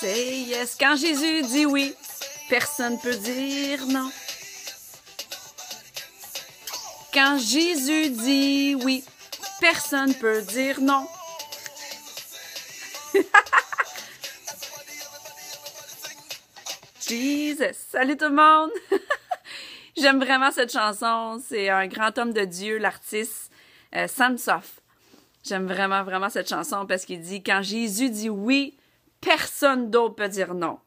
say yes. Quand Jésus dit oui, personne ne peut dire non. Quand Jésus dit oui, personne ne peut dire non. Jesus! Salut tout le monde! J'aime vraiment cette chanson. C'est un grand homme de Dieu, l'artiste Sam Soff. J'aime vraiment, vraiment cette chanson parce qu'il dit « Quand Jésus dit oui, personne d'autre peut dire non. »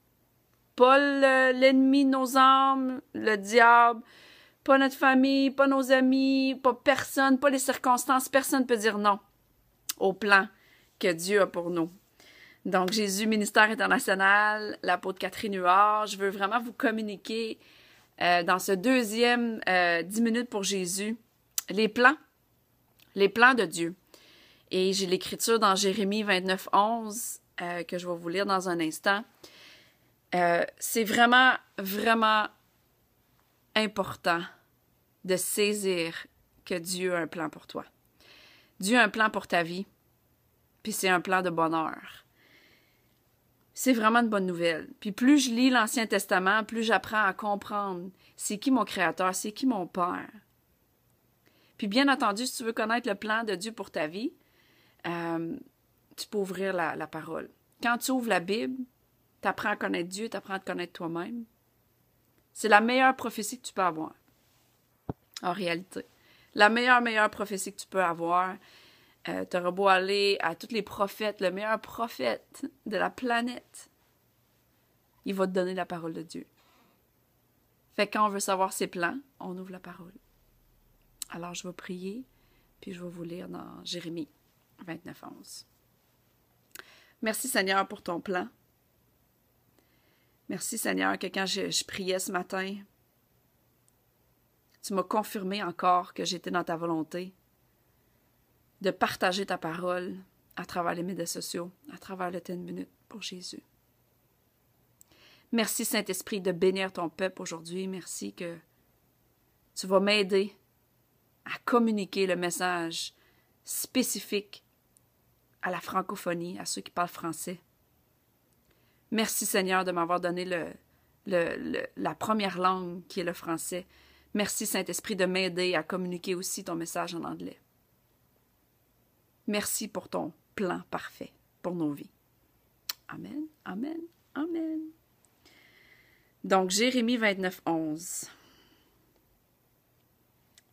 Pas l'ennemi de nos âmes, le diable, pas notre famille, pas nos amis, pas personne, pas les circonstances. Personne ne peut dire non au plan que Dieu a pour nous. Donc, Jésus, Ministère international, l'apôtre Catherine Huard, je veux vraiment vous communiquer dans ce deuxième 10 minutes pour Jésus, les plans de Dieu. Et j'ai l'écriture dans Jérémie 29, 11 que je vais vous lire dans un instant. C'est vraiment, vraiment important de saisir que Dieu a un plan pour toi. Dieu a un plan pour ta vie, puis c'est un plan de bonheur. C'est vraiment une bonne nouvelle. Puis plus je lis l'Ancien Testament, plus j'apprends à comprendre c'est qui mon Créateur, c'est qui mon Père. Puis bien entendu, si tu veux connaître le plan de Dieu pour ta vie, tu peux ouvrir la parole. Quand tu ouvres la Bible, tu apprends à connaître Dieu, tu apprends à te connaître toi-même. C'est la meilleure prophétie que tu peux avoir, en réalité. La meilleure prophétie que tu peux avoir. Tu auras beau aller à tous les prophètes, le meilleur prophète de la planète, il va te donner la parole de Dieu. Fait que quand on veut savoir ses plans, on ouvre la parole. Alors, je vais prier, puis je vais vous lire dans Jérémie 29, 11. Merci Seigneur pour ton plan. Merci Seigneur que quand je priais ce matin, tu m'as confirmé encore que j'étais dans ta volonté de partager ta parole à travers les médias sociaux, à travers le 10 minutes pour Jésus. Merci Saint-Esprit de bénir ton peuple aujourd'hui. Merci que tu vas m'aider à communiquer le message spécifique à la francophonie, à ceux qui parlent français. Merci Seigneur de m'avoir donné la première langue qui est le français. Merci Saint-Esprit de m'aider à communiquer aussi ton message en anglais. Merci pour ton plan parfait pour nos vies. Amen, amen, amen. Donc, Jérémie 29, 11.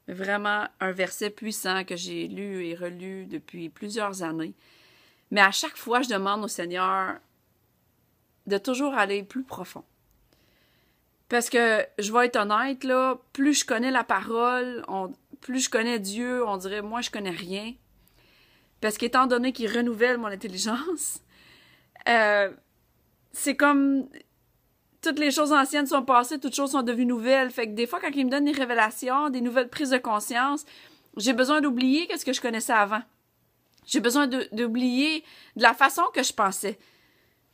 Vraiment un verset puissant que j'ai lu et relu depuis plusieurs années. Mais à chaque fois, je demande au Seigneur de toujours aller plus profond. Parce que, je vais être honnête, là, plus je connais la parole, plus je connais Dieu, on dirait, moi, je connais rien. Parce qu'étant donné qu'il renouvelle mon intelligence, c'est comme toutes les choses anciennes sont passées, toutes choses sont devenues nouvelles. Fait que des fois, quand il me donne des révélations, des nouvelles prises de conscience, j'ai besoin d'oublier ce que je connaissais avant. J'ai besoin d'oublier de la façon que je pensais.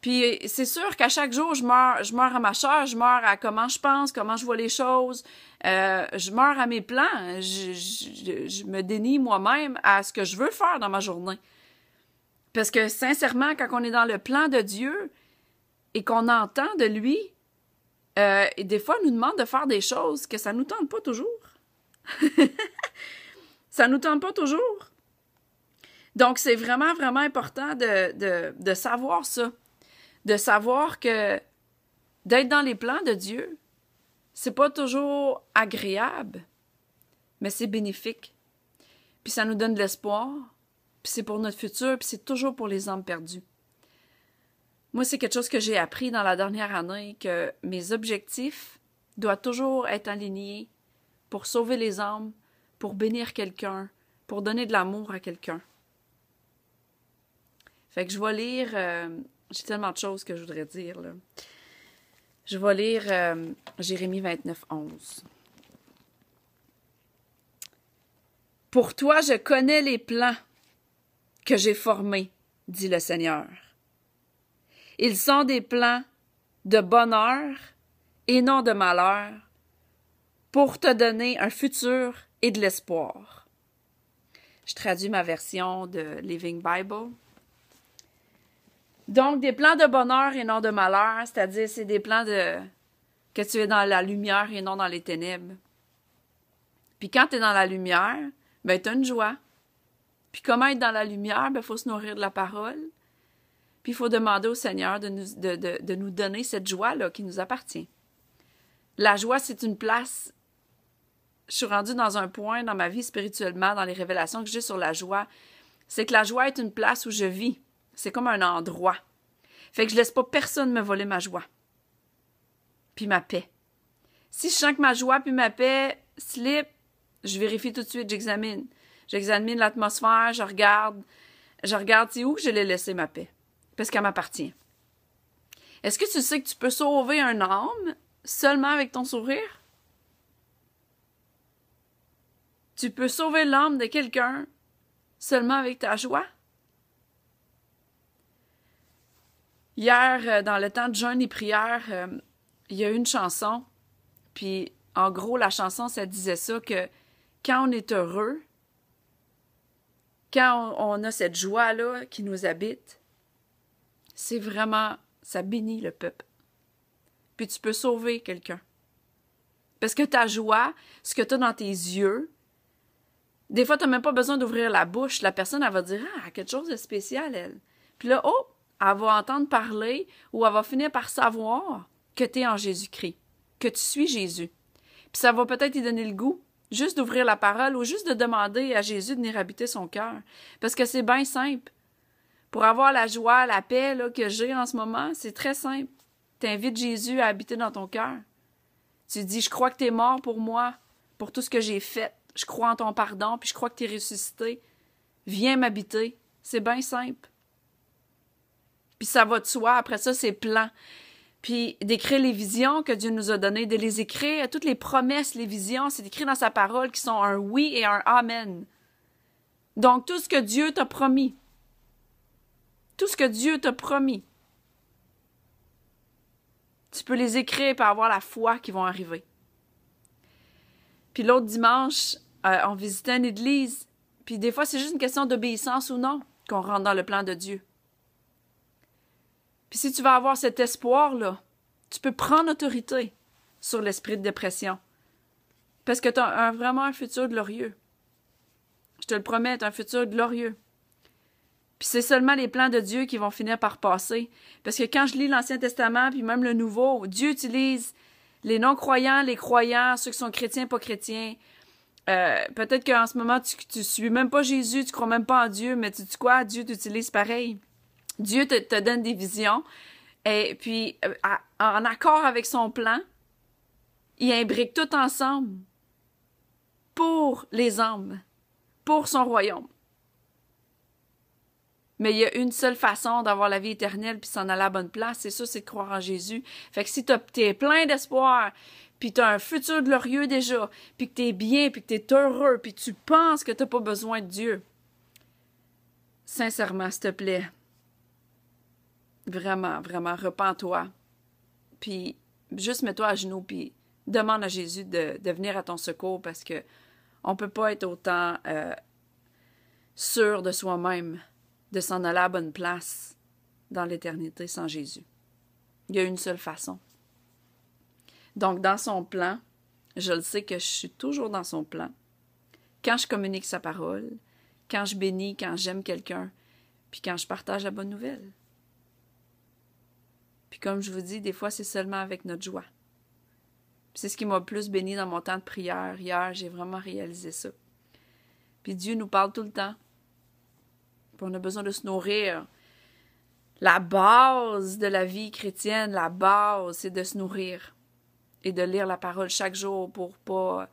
Puis c'est sûr qu'à chaque jour, je meurs à ma chair, je meurs à comment je pense, comment je vois les choses, je meurs à mes plans, je me dénie moi-même à ce que je veux faire dans ma journée. Parce que sincèrement, quand on est dans le plan de Dieu et qu'on entend de lui, et des fois, il nous demande de faire des choses que ça nous tente pas toujours. Ça nous tente pas toujours. Donc, c'est vraiment, vraiment important de savoir ça. De savoir que d'être dans les plans de Dieu, c'est pas toujours agréable, mais c'est bénéfique. Puis ça nous donne de l'espoir, puis c'est pour notre futur, puis c'est toujours pour les âmes perdues. Moi, c'est quelque chose que j'ai appris dans la dernière année, que mes objectifs doivent toujours être alignés pour sauver les âmes, pour bénir quelqu'un, pour donner de l'amour à quelqu'un. Fait que je vais lire... j'ai tellement de choses que je voudrais dire, là. Je vais lire Jérémie 29, 11. « Pour toi, je connais les plans que j'ai formés, dit le Seigneur. Ils sont des plans de bonheur et non de malheur, pour te donner un futur et de l'espoir. » Je traduis ma version de Living Bible. Donc, des plans de bonheur et non de malheur, c'est-à-dire c'est des plans que tu es dans la lumière et non dans les ténèbres. Puis quand tu es dans la lumière, ben tu as une joie. Puis comment être dans la lumière? Ben, il faut se nourrir de la parole. Puis il faut demander au Seigneur de nous donner cette joie-là qui nous appartient. La joie, c'est une place. Je suis rendue dans un point dans ma vie spirituellement, dans les révélations que j'ai sur la joie, c'est que la joie est une place où je vis. C'est comme un endroit. Fait que je laisse pas personne me voler ma joie. Puis ma paix. Si je sens que ma joie puis ma paix slip, je vérifie tout de suite, j'examine. J'examine l'atmosphère, je regarde c'est où que je l'ai laissé ma paix. Parce qu'elle m'appartient. Est-ce que tu sais que tu peux sauver un âme seulement avec ton sourire? Tu peux sauver l'âme de quelqu'un seulement avec ta joie? Hier, dans le temps de jeûne et prière, il y a eu une chanson, puis en gros, la chanson, ça disait ça, que quand on est heureux, quand on a cette joie-là qui nous habite, c'est vraiment, ça bénit le peuple. Puis tu peux sauver quelqu'un. Parce que ta joie, ce que tu as dans tes yeux, des fois, tu n'as même pas besoin d'ouvrir la bouche. La personne, elle va dire « Ah, quelque chose de spécial, elle. » Puis là, oh, elle va entendre parler ou elle va finir par savoir que tu es en Jésus-Christ, que tu suis Jésus. Puis ça va peut-être lui donner le goût juste d'ouvrir la parole ou juste de demander à Jésus de venir habiter son cœur. Parce que c'est bien simple. Pour avoir la joie, la paix là, que j'ai en ce moment, c'est très simple. Tu invites Jésus à habiter dans ton cœur. Tu dis « Je crois que tu es mort pour moi, pour tout ce que j'ai fait. Je crois en ton pardon, puis je crois que tu es ressuscité. Viens m'habiter. » C'est bien simple. Puis ça va de soi. Après ça, c'est plan. Puis d'écrire les visions que Dieu nous a données, de les écrire, toutes les promesses, les visions, c'est écrit dans sa parole qui sont un oui et un amen. Donc, tout ce que Dieu t'a promis. Tout ce que Dieu t'a promis. Tu peux les écrire pour avoir la foi qui vont arriver. Puis l'autre dimanche, on visitait une église. Puis des fois, c'est juste une question d'obéissance ou non qu'on rentre dans le plan de Dieu. Puis si tu vas avoir cet espoir-là, tu peux prendre autorité sur l'esprit de dépression. Parce que tu as vraiment un futur glorieux. Je te le promets, tu as un futur glorieux. Puis c'est seulement les plans de Dieu qui vont finir par passer. Parce que quand je lis l'Ancien Testament, puis même le Nouveau, Dieu utilise les non-croyants, les croyants, ceux qui sont chrétiens, pas chrétiens. Peut-être qu'en ce moment, tu suis même pas Jésus, tu crois même pas en Dieu, mais tu dis quoi? Dieu t'utilise pareil. Dieu te donne des visions. Et puis, en accord avec son plan, il imbrique tout ensemble pour les hommes, pour son royaume. Mais il y a une seule façon d'avoir la vie éternelle puis s'en aller à la bonne place, c'est ça, c'est de croire en Jésus. Fait que si t'es plein d'espoir, puis t'as un futur glorieux déjà, puis que t'es bien, puis que t'es heureux, puis tu penses que t'as pas besoin de Dieu, sincèrement, s'il te plaît, vraiment, vraiment, repens-toi, puis juste mets-toi à genoux, puis demande à Jésus de venir à ton secours, parce que on peut pas être autant sûr de soi-même de s'en aller à la bonne place dans l'éternité sans Jésus. Il y a une seule façon. Donc, dans son plan, je le sais que je suis toujours dans son plan. Quand je communique sa parole, quand je bénis, quand j'aime quelqu'un, puis quand je partage la bonne nouvelle. Puis comme je vous dis, des fois, c'est seulement avec notre joie. Puis c'est ce qui m'a le plus béni dans mon temps de prière. Hier, j'ai vraiment réalisé ça. Puis Dieu nous parle tout le temps. Puis on a besoin de se nourrir. La base de la vie chrétienne, la base, c'est de se nourrir et de lire la parole chaque jour pour pas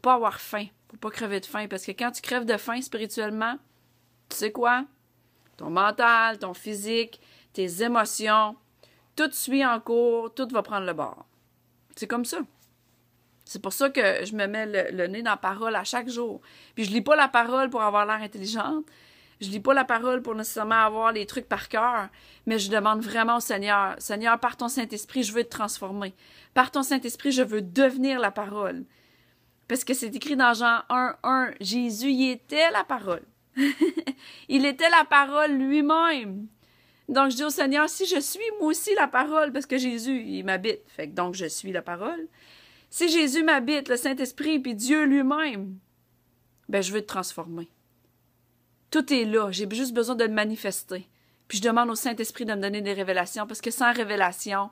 avoir faim, pour pas crever de faim. Parce que quand tu crèves de faim spirituellement, tu sais quoi? Ton mental, ton physique, tes émotions, tout suit en cours, tout va prendre le bord. C'est comme ça. C'est pour ça que je me mets le nez dans la parole à chaque jour. Puis je lis pas la parole pour avoir l'air intelligente. Je lis pas la parole pour nécessairement avoir les trucs par cœur, mais je demande vraiment au Seigneur, Seigneur, par ton Saint-Esprit, je veux te transformer. Par ton Saint-Esprit, je veux devenir la parole. Parce que c'est écrit dans Jean 1:1, Jésus, il était la parole. Il était la parole lui-même. Donc, je dis au Seigneur, si je suis moi aussi la parole, parce que Jésus, il m'habite, fait que donc je suis la parole. Si Jésus m'habite, le Saint-Esprit, puis Dieu lui-même, ben je veux te transformer. Tout est là, j'ai juste besoin de le manifester. Puis je demande au Saint-Esprit de me donner des révélations, parce que sans révélation,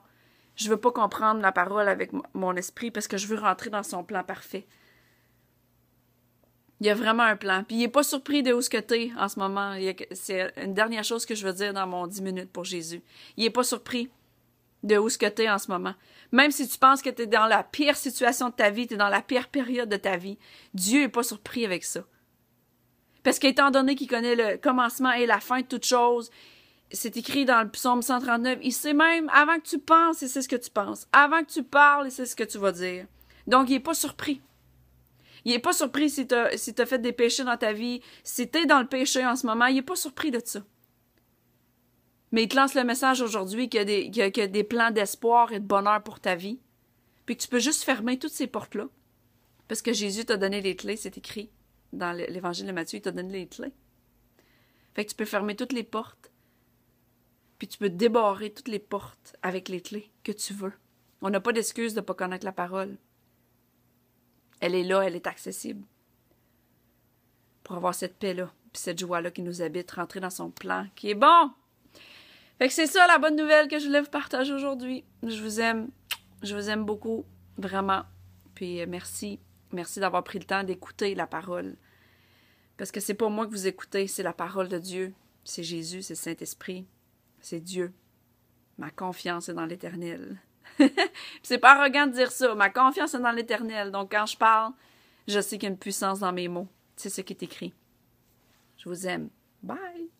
je veux pas comprendre la parole avec mon esprit, parce que je veux rentrer dans son plan parfait. Il y a vraiment un plan. Puis il n'est pas surpris de où ce que t'es en ce moment. C'est une dernière chose que je veux dire dans mon 10 minutes pour Jésus. Il n'est pas surpris de où ce que t'es en ce moment. Même si tu penses que tu es dans la pire situation de ta vie, tu es dans la pire période de ta vie, Dieu n'est pas surpris avec ça. Parce qu'étant donné qu'il connaît le commencement et la fin de toute chose, c'est écrit dans le psaume 139, il sait même, avant que tu penses, il sait ce que tu penses. Avant que tu parles, il sait ce que tu vas dire. Donc, il n'est pas surpris. Il n'est pas surpris si tu as fait des péchés dans ta vie, si tu es dans le péché en ce moment, il n'est pas surpris de ça. Mais il te lance le message aujourd'hui qu'il y a des plans d'espoir et de bonheur pour ta vie, puis que tu peux juste fermer toutes ces portes-là, parce que Jésus t'a donné les clés, c'est écrit dans l'Évangile de Matthieu, il t'a donné les clés. Fait que tu peux fermer toutes les portes, puis tu peux débarrer toutes les portes avec les clés que tu veux. On n'a pas d'excuse de ne pas connaître la parole. Elle est là, elle est accessible. Pour avoir cette paix-là, puis cette joie-là qui nous habite, rentrer dans son plan, qui est bon. Fait que c'est ça la bonne nouvelle que je voulais vous partager aujourd'hui. Je vous aime beaucoup, vraiment. Puis merci d'avoir pris le temps d'écouter la parole. Parce que c'est pas moi que vous écoutez, c'est la parole de Dieu. C'est Jésus, c'est le Saint-Esprit, c'est Dieu. Ma confiance est dans l'Éternel. C'est pas arrogant de dire ça. Ma confiance est dans l'Éternel. Donc, quand je parle, je sais qu'il y a une puissance dans mes mots. C'est ce qui est écrit. Je vous aime. Bye!